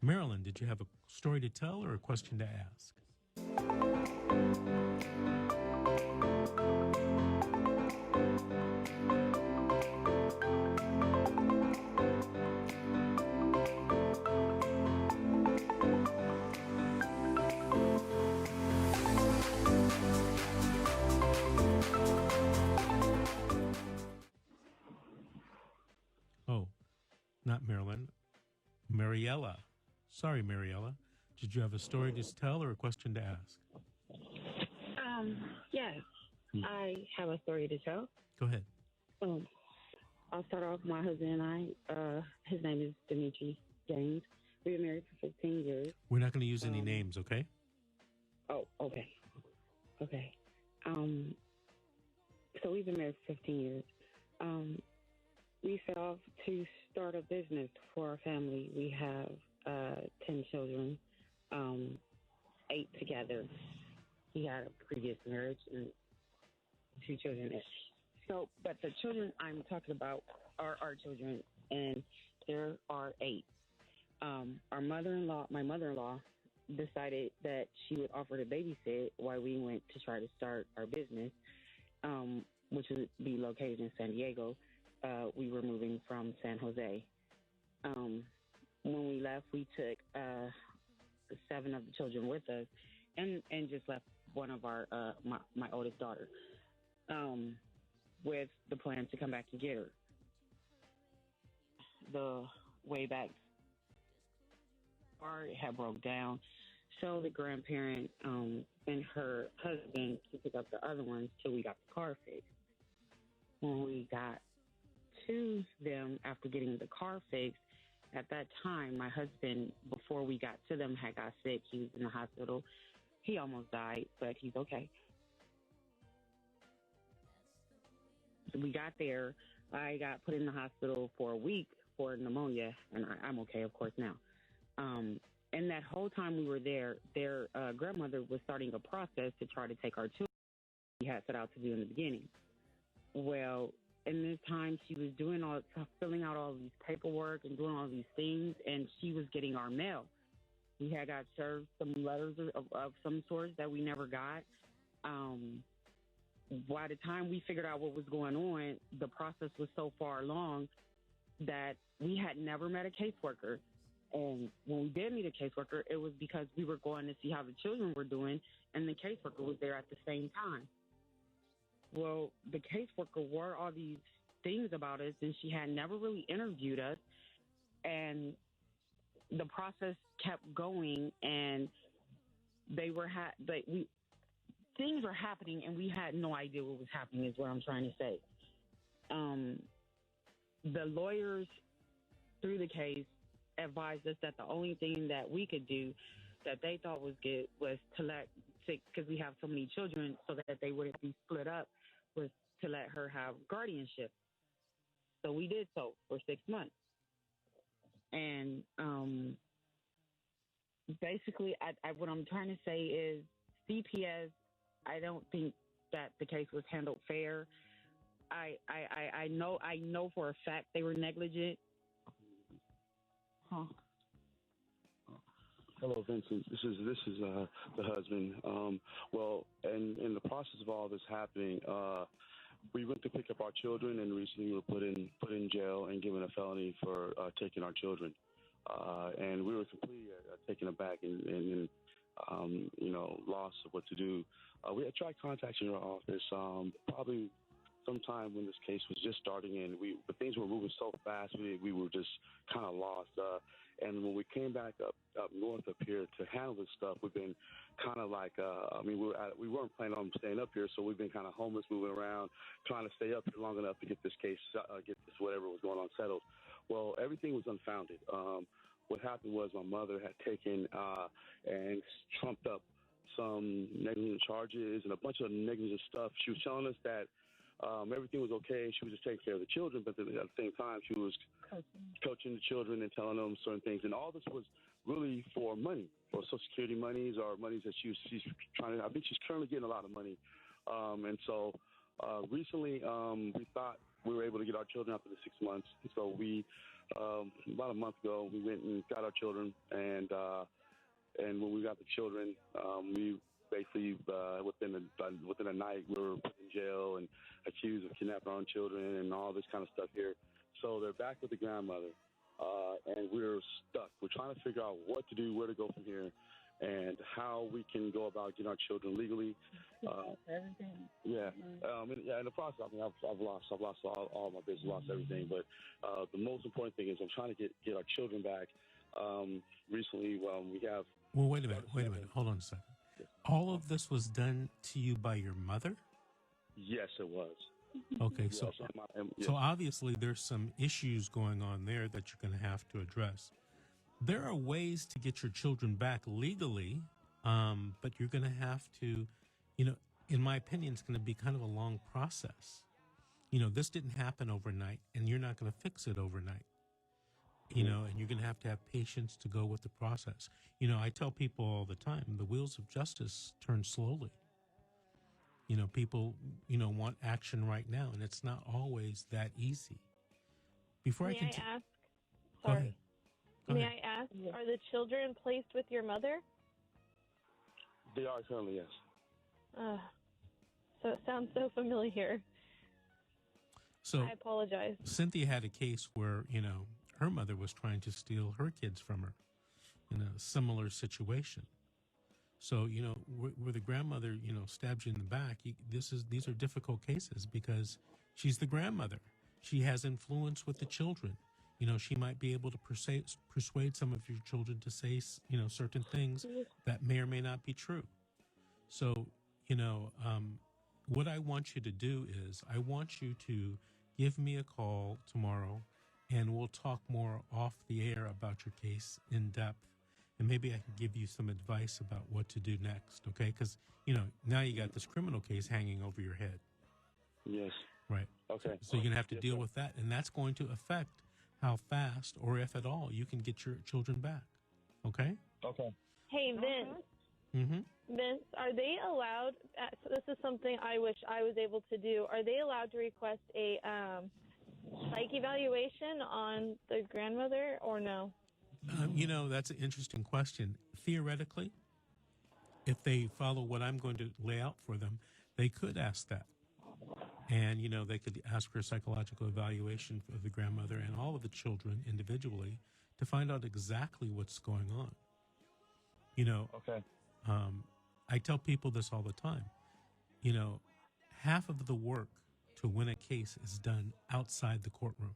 Marilyn, did you have a story to tell or a question to ask? Oh, not Marilyn. Mariella. Sorry, Mariella. Did you have a story to tell or a question to ask? Yes, I have a story to tell. Go ahead. I'll start off. My husband and I, his name is Dimitri James. We've been married for 15 years. We're not going to use any names, okay? Oh, okay. Okay. So we've been married for 15 years. We set off to start a business for our family. We have 10 children, 8 together. He had a previous marriage and 2 children. So, but the children I'm talking about are our children, and there are 8. My mother-in-law, decided that she would offer to babysit while we went to try to start our business, which would be located in San Diego. We were moving from San Jose. When we left, we took 7 of the children with us, and just left one of our my oldest daughter, with the plan to come back and get her. The way back, car had broke down, so the grandparent and her husband to pick up the other ones till we got the car fixed. When we got to them after getting the car fixed, at that time, my husband, before we got to them, had got sick. He was in the hospital. He almost died, but he's okay. So we got there. I got put in the hospital for a week for pneumonia, and I'm okay, of course, now. And that whole time we were there, their grandmother was starting a process to try to take our children we had set out to do in the beginning. Well, in this time, she was filling out all these paperwork and doing all these things, and she was getting our mail. We had got served some letters of some sort that we never got. By the time we figured out what was going on, the process was so far along that we had never met a caseworker. And when we did meet a caseworker, it was because we were going to see how the children were doing, and the caseworker was there at the same time. Well, the caseworker wore all these things about us, and she had never really interviewed us. And the process kept going, and things were happening, and we had no idea what was happening, is what I'm trying to say. The lawyers through the case advised us that the only thing that we could do that they thought was good was because we have so many children, so that they wouldn't be split up, was to let her have guardianship. So we did so for 6 months. And basically, what I'm trying to say is CPS, I don't think that the case was handled fair. I know for a fact they were negligent. Huh. Hello, Vincent. This is the husband. Well, and in the process of all this happening, we went to pick up our children, and recently we were put in jail and given a felony for taking our children. And we were completely taken aback and lost of what to do. We had tried contacting your office probably sometime when this case was just starting, and but things were moving so fast, we were just kind of lost. And when we came back up north up here to handle this stuff, we've been kind of like, we weren't planning on staying up here, so we've been kind of homeless, moving around, trying to stay up here long enough to get this case, whatever was going on settled. Well, everything was unfounded. What happened was my mother had taken and trumped up some negligent charges and a bunch of negligent stuff. She was telling us that everything was okay. She was just taking care of the children, but then at the same time, she was coaching the children and telling them certain things. And all this was really for money, for Social Security monies or monies that she's trying to. I think she's currently getting a lot of money. And so recently, we thought we were able to get our children after the 6 months. So we about a month ago, we went and got our children, and when we got the children, we basically within a night we were put in jail and accused of kidnapping our own children and all this kind of stuff here. So they're back with the grandmother, and we're stuck. We're trying to figure out what to do, where to go from here, and how we can go about getting our children legally. Everything. Yeah, in the process, I mean, I've lost all my business, lost everything. But the most important thing is I'm trying to get our children back. Recently, we have. Well, wait a minute. Hold on a second. All of this was done to you by your mother? Yes, it was. Okay, so yeah. obviously there's some issues going on there that you're going to have to address. There are ways to get your children back legally, but you're going to have to, in my opinion, it's going to be kind of a long process. This didn't happen overnight, and you're not going to fix it overnight. And you're going to have patience to go with the process. I tell people all the time, the wheels of justice turn slowly. People, want action right now, and it's not always that easy. Before May I I ask? Go Sorry. ahead. Go May ahead. I ask, are the children placed with your mother? They are currently, yes. So it sounds so familiar. So I apologize. Cynthia had a case where, her mother was trying to steal her kids from her in a similar situation. So, where the grandmother, stabs you in the back, these are difficult cases because she's the grandmother. She has influence with the children. She might be able to persuade some of your children to say, certain things that may or may not be true. So, what I want you to do is I want you to give me a call tomorrow and we'll talk more off the air about your case in depth. And maybe I can give you some advice about what to do next, okay? Because, now you got this criminal case hanging over your head. Yes. Right. Okay. So you're going to have to deal with that, and that's going to affect how fast, or if at all, you can get your children back, okay? Okay. Hey, Vince. Mm-hmm. Vince, are they allowed, so this is something I wish I was able to do, are they allowed to request a psych evaluation on the grandmother or no? That's an interesting question. Theoretically, if they follow what I'm going to lay out for them, they could ask that. And, they could ask for a psychological evaluation of the grandmother and all of the children individually to find out exactly what's going on. Okay. I tell people this all the time. Half of the work to win a case is done outside the courtroom.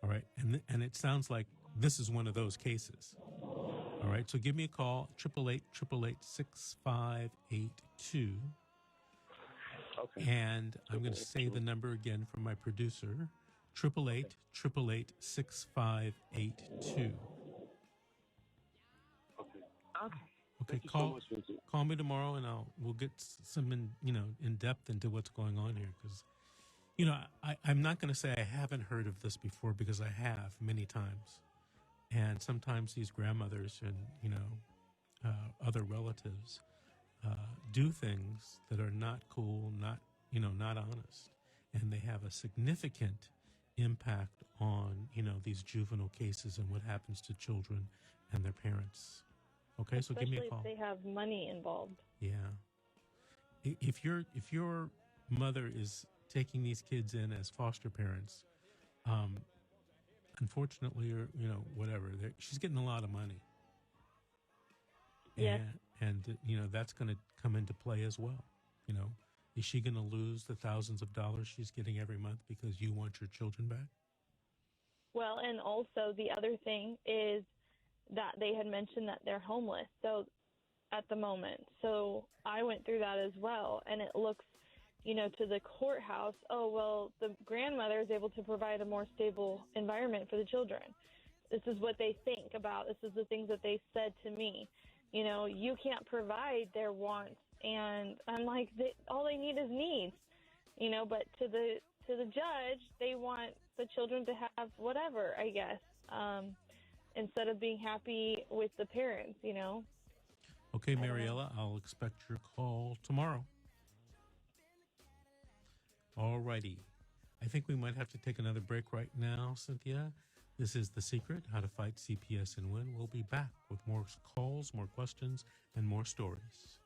All right. And it sounds like this is one of those cases. All right. So give me a call, 888-888-6582. Okay. And I'm going to say the number again from my producer, 888-888-6582. Okay. Okay. Okay, Thank you so much, Vincent. call me tomorrow, and we'll get some in depth into what's going on here. Because, I'm not going to say I haven't heard of this before, because I have many times, and sometimes these grandmothers and other relatives do things that are not cool, not honest, and they have a significant impact on these juvenile cases and what happens to children and their parents. Okay, so give me a call. Especially if they have money involved. Yeah. If your mother is taking these kids in as foster parents, unfortunately, or whatever, she's getting a lot of money. Yes. And that's going to come into play as well. Is she going to lose the thousands of dollars she's getting every month because you want your children back? Well, and also the other thing is that they had mentioned that they're homeless. So at the moment. So I went through that as well, and it looks, to the courthouse, oh, well, the grandmother is able to provide a more stable environment for the children. This is what they think about. This is the things that they said to me. You can't provide their wants. And I'm like, all they need is needs, but to the judge, they want the children to have whatever, I guess, instead of being happy with the parents, Okay, Mariella, I'll expect your call tomorrow. All righty. I think we might have to take another break right now, Cynthia. This is The Secret, How to Fight CPS and Win. We'll be back with more calls, more questions, and more stories.